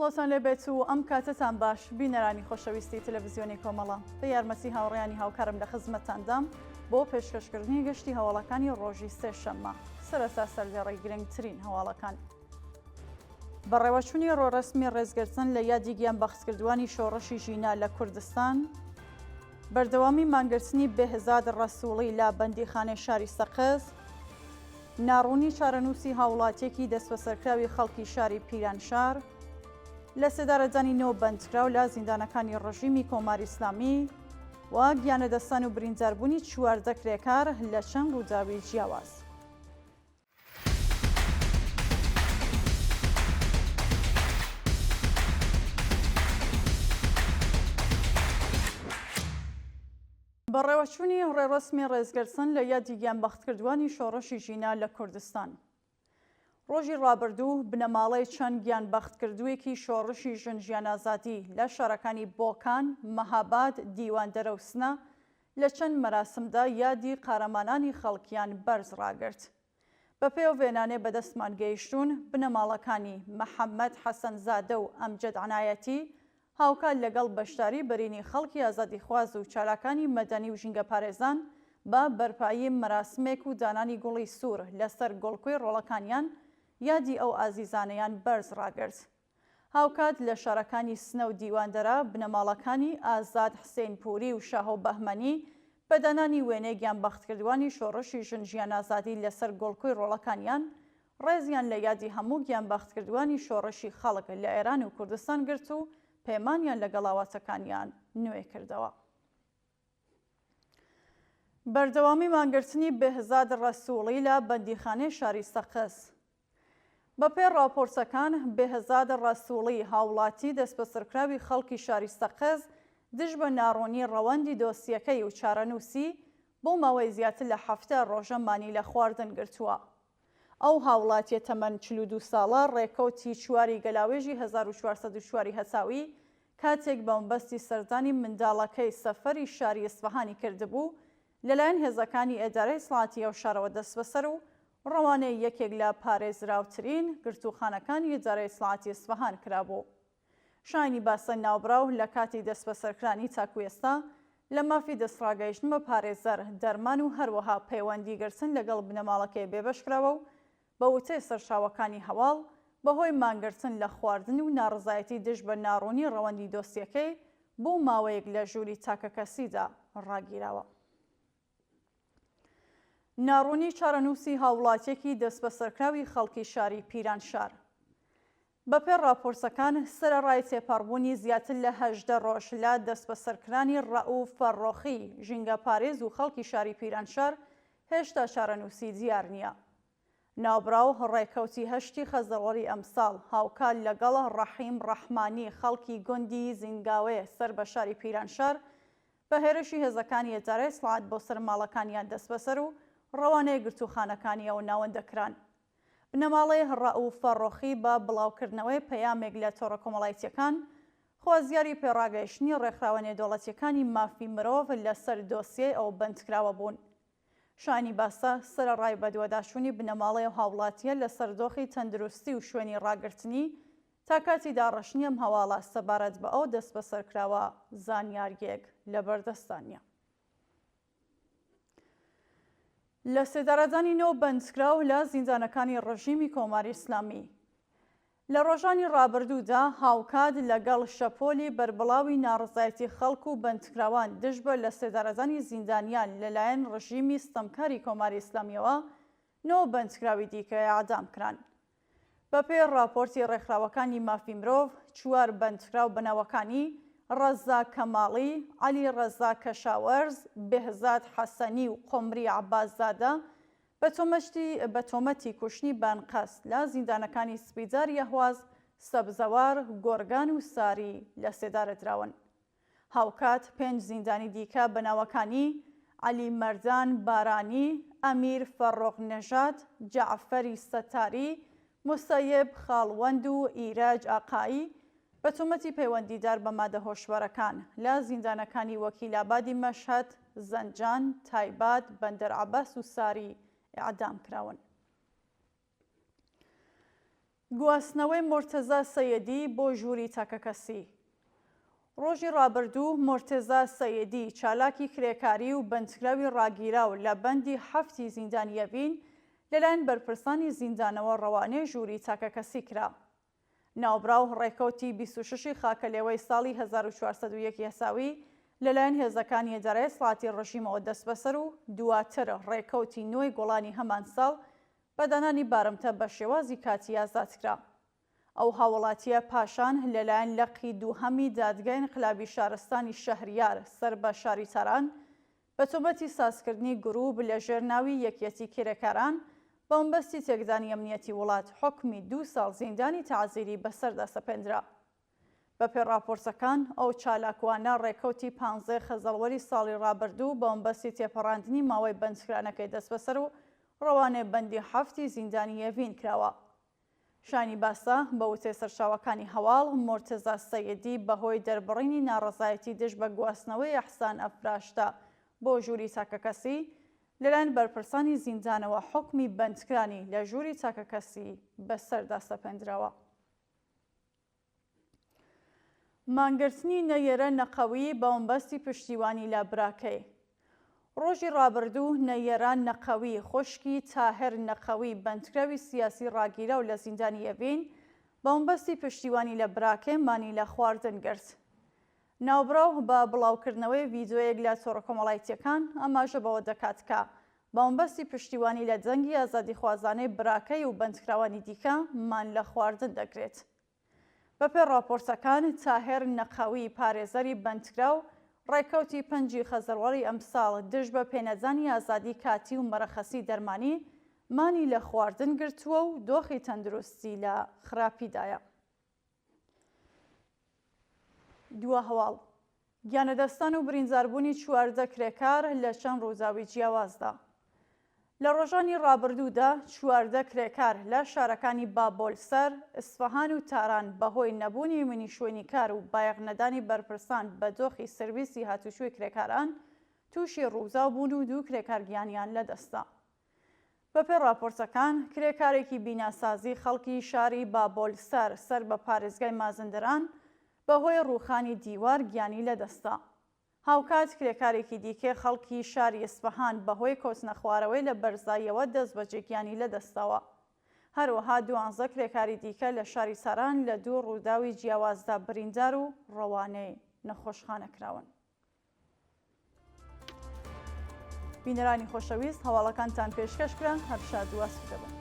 سڵاتان لێبێت و ئەم کاتتان باش بینەرانی خۆشەویستی تەلەڤیزیۆنی کۆمەڵە بە یارمەتی هاوڕێیانی هاوکارم لە خزمەتاندام بۆ پێشکەشکردنی گەشتی هەواڵەکانی ڕۆژی سێشەممە سەرەتا سەردێڕی گرنگترین هەواڵەکان. بەڕێوەچوونی ڕۆڕەسمی ڕێزگرتن لە یادی گیانبەختکردوانی شۆڕەشی ژینا لە کوردستان، بەردەوامی مانگرتنی بێهزاد ڕەسووڵی لە بەندیخانەی شاری سەقز، ناڕوونی چارەنووسی هاوڵاتیەکی دەستبەسەرکراوی خەڵکی شاری پیرانشار لە سێدارەجانی نۆ بەندکراو لە زیندانەکانی ڕژیمی کۆماری ئیسلامی و گیانەدەستان و برینداربوونی چواردە کرێکار لە چەند ڕووداوی جیاواز. بەڕێوەچوونی ڕێڕەسمی ڕێزگرتن لە یادی گیانبەختکردوانی شۆڕەشی ژینا لە کوردستان، ڕۆژی ڕابردوو بنەماڵەی چەند گیانبەختکردوویەکی شۆڕشی ژن ئازادی لە شارەکانی بۆکان، مەهاباد، دیواندەرە و سنە لە چەند مەراسمدا یادی قارەمانانی خەڵکیان بەرز ڕاگرت. بە پێو وێنانێ بەدەستمان گەیشتوون بنەماڵەکانی مەحەممەد حەسەنزادە و ئەمجەد عنایەتی هاوکات لەگەڵ بەشداری بەرینی خەڵکی ئازادیخواز و چالاکانی مەدەنی و ژینگە پارێزان بە بەرپایی مەراسمێک و دانانی گوڵی سوور لەسەر گۆڵکۆی ڕۆڵەکانیان یادی ئەو ئازیزانەیان بەرز ڕاگرت. هاوکات لە شارەکانی سنە و دیواندەرە بنەماڵەکانی ئازاد حسێنپوری و شاهۆ بەهمەنی بەدانانی وێنەی گیانبەختکردوانی شۆڕەشی ژن ئازادی لەسەر گۆڵکۆی ڕۆڵەکانیان ڕێزیان لە یادی هەموو گیانبەختکردوانی شۆڕەشی خەڵک لە ئێران و کوردستان گرت و پەیمانیان لەگەڵ هاواتەکانیان نوێ کردەوە. بەردەوامی مانگرتنی بێهزاد ڕەسووڵی لە بەندیخانەی شاری سەقز. بەپێ راپۆرتەکان بێهزاد ڕەسووڵی هاوڵاتی دەستبەسەرکراوی خەڵکی شاری سەقز دژ بە ناڕوونی ڕەوەندی دۆسیەکەی و چارەنووسی بۆ ماوەی زیاتر لە 7 ڕۆژە مانی لە خواردن گرتووە. ئەو هاوڵاتیە تەمەن 42 ساڵە ڕێکەوتی چواری گەلاوێژی 1404 هەساوی کاتێک بەمبەستی سەردانی منداڵەکەی سەفەری شاری ئیسفەهانی کردبوو لەلایەن هێزەکانی ئێدارەی سڵاتیە و شارەوە دەست بەسەر و ڕەوانەی یەکێک لە پارێزراوترین گرتوخانەکانی ئێدارەی سڵاتی ئیسفەهان کرابوو. شایانی باسە ناوبراو لە کاتی دەستبەسەرکرانی تاکو ئێستا لە مافی دەستڕاگەیشتن بە پارێزەر، دەرمان و هەروەها پەیوەندیگرتن لەگەڵ بنەماڵەکەی بێبەشکراوە و بە وتەی سەرچاوەکانی هەواڵ بەهۆی مانگرتن لە خواردن و ناڕزایەتی دژ بە ناڕوونی ڕەوەندی دۆسیەکەی بۆ ماوەیەک لە ژووری تاکە کەسیدا ڕاگیراوە. ناڕوونی چارەنووسی هاوڵاتیەکی دەستبەسەرکراوی خەڵکی شاری پیرانشار. بەپێ راپۆرتەکان سەرەڕای تێپەڕبوونی زیاتر لە 18 ڕۆژ لە دەستبەسەرکرانی ڕەئوف فەرڕۆخی ژینگە پارێز و خەڵکی شاری پیرانشار هێشتا چارەنووسی دیار نییە. ناوبراو ڕێکەوتی هەشتی خەزەڵوەری ئەمساڵ هاوکات لەگەڵ ڕەحیم ڕەحمانی خەڵکی گوندی زینگاوێ سەر بە شاری پیرانشار بە هێرشی هێزەکانی ئێدارەی سڵات بۆ سەرماڵەکانیان دەست بەسەر و ڕەوانەی گرتوخانەکانیەوە ناوەندەکران. بنەماڵەی ڕەئوف فەرڕۆخی بە بڵاوکردنەوەی پەیامێک لە تۆڕە کۆمەڵایەتیەکان خوازیاری پێڕاگەیشتنی ڕێکخراوە نێودەوڵەتیەکانی مافی مرۆڤ لەسەر دۆسیەی ئەو بەندکراوە بوون. شانی باسە سەرەڕای بەدوەداچوونی بنەماڵەی هاوڵاتیە لەسەر دۆخی تەندروستی و شوێنی ڕاگررتنی تا کاتی داڕەشنی ئەم هەواڵە سەبارەت بە ئەو دەست بەسەرکراوە زانیاریەک لەبەردەستانیە. لە سێدارەدانی نۆ بەندکراو لە زیندانەکانی ڕژیمی کۆماری ئیسلامی لە ڕۆژانی ڕابردوودا هاوکات لەگەڵ شەپۆلی بەربڵاوی ناڕزایەتی خەڵک و بەندکراوان دژبە لە سێدارەدانی زیندانیان لەلایەن ڕژیمی ستەمکاری کۆماری ئیسلامیەوە نۆ بەندکراوی دیکە ئاعدام کران. بەپێ راپۆرتی ڕێکخراوەکانی مافی مرۆڤ 4 بەندکراو بەناوەکانی ڕەزا کەماڵی، عەلی ڕەزا کەشاوەرز، بێهزاد حەسەنی و قۆمری عەباسزادە بە تۆمەتی کوشتنی بانقەست لە زیندانەکانی سپیدار یەهواز، سەبزەوار، گۆرگان و ساری لە سێدارەدراون. هاوکات 5 زیندانی دیکە بەناوەکانی عەلی مەردان بارانی، ئەمیر فەرڕۆغنەژاد، جەعفەری سەتاری، موسەیب خاڵوەند و ئیراج ئاقایی بە تۆمەتی پەیوەندیدار بە مادە هۆشبەرەکان لە زیندانەکانی وەکیلابادی مەشهەد، زەنجان، تایبات، بەندەر عەباس و ساری ئیعدام کراون. گواستنەوەی مرتەزا سەیەدی بۆ ژووری تاکەکەسی. ڕۆژی ڕابردوو مرتەزا سەیەدی چالاکی کرێکاری و بەندکراوی ڕاگیراو لە بەندی 7 زیندانی ئەڤین لەلایەن بەرپرسانی زیندانەوە ڕەوانەی ژووری تاکەکەسی کرا. ناوبراو ڕێکەوتی 26 خاکەلێوەی ساڵی 1401 یاساوی لەلایەن هێزەکانی ئێدارەی سڵاتی ڕژیمەوە دەست بەسەر و دواتر ڕێکەوتی نوێی گۆڵانی هەمان ساڵ بەدانانی بارمتە بە شێوازی کاتی ئازادکرا. ئەو هاوڵاتیە پاشان لەلایەن لەقی دووهەمی دادگای انقلابی شارستانی شەهریار سەر بە شاری تاران بە تۆمەتی سازکردنی گروپ لە ژێرناوی یەکێتی کرێکاران بە مەبەستی تێکدانی ئەمنیەتی وڵات حکمی 2 ساڵ زیندانی تەعزیری بەسەردا سەپێنرا. بەپێی راپۆرسەکان ئەو چالاکوانە ڕێکەوتی 15 خەزەڵوەری ساڵی ڕابردوو بە مەبەستی تێپەڕاندنی ماوەی بەندکرانەکەی دەست بەسەر و ڕەوانێ بەندی 7 زیندانی ئەڤین کراوە. شانی باسا بە وتەی سەرچاوەکانی هەواڵ مرتەزا سەیەدی بەهۆی دەربڕینی ناڕەزایەتی دژ بە گواستنەوەی ئەحسان ئەفراشتا بۆ ژووری تاکەکەسی لەلایەن بەرپرسانی زیندانەوە حکمی بەندکرانی لە ژووری تاکەکەسی بەسەردا سەپێنراوە. مانگرتنی نەیەرە نەقەوی بە مەبەستی پشتیوانی لە براکەی. ڕۆژی ڕابردوو نەیەران نەقەوی خوشکی تاهر نەقەوی بەندکراوی سیاسی ڕاگیراو لە زیندانی ئەڤین بە مەبەستی پشتیوانی لە براکەی مانی لە خواردن گرت. ناوبراو بە بڵاوکردنەوەی ڤیدۆیەک لە تۆڕە کۆمەڵایەتیەکان ئاماژە بەوە دەکات کە بە مەبەستی پشتیوانی لە جەنگی ئازادی خوازانەی براکەی و بەندکراوانی دیکە مان لە خواردن دەگرێت. بەپێی راپۆرسەکان تاهر نەقەوی پارێزەری بەندکراو ڕێکەوتی 5 خەزەڵوەری ئەمساڵ دژ بە پێنەزانی ئازادی کاتی و مەرەخەسی دەرمانی مانی لە خواردن گرتووە و دۆخی تەندروستی لە خراپیدایە. دووە هەواڵ گیانەدەستان و برینداربوونی 14 کرێکار لە چەند ڕووداوی جیاوازدا. لە ڕۆژانی ڕابردوودا 14 کرێکار لە شارەکانی بابۆلسەر، ئیسفەهان و تاران بەهۆی نەبوونی منیشۆنی کار و بایەغنەدانی بەرپرسان بە دۆخی سرویسی هاتوچۆی کرێکاران تووشی ڕووزاو بوون و 2 کرێکار گیانیان لەدەستا. بەپێی راپۆرسەکان کرێکارێکی بیناسازی خەڵکی شاری بابۆلسەر سەر بە پارێزگای مازندران بەهۆی ڕووخانی دیوار گیانی لەدەستا. هاوکات کرێکارێکی دیکە خەڵکی شاری ئیسفەهان بەهۆی کۆچنە خوارەوەی لە بەرزاییەوە دەست بە جێگیانی لەدەستەوە. هەروەها 12 کرێکاری دیکە لە شاری ساران لە 2 ڕووداوی جیاوازدا بریندار و ڕەوانەی نەخۆشخانە کراون. بینەرانی خۆشەویست هەواڵەکانتان پێشکەشکرا هەر شاد و ئاسوودە بن.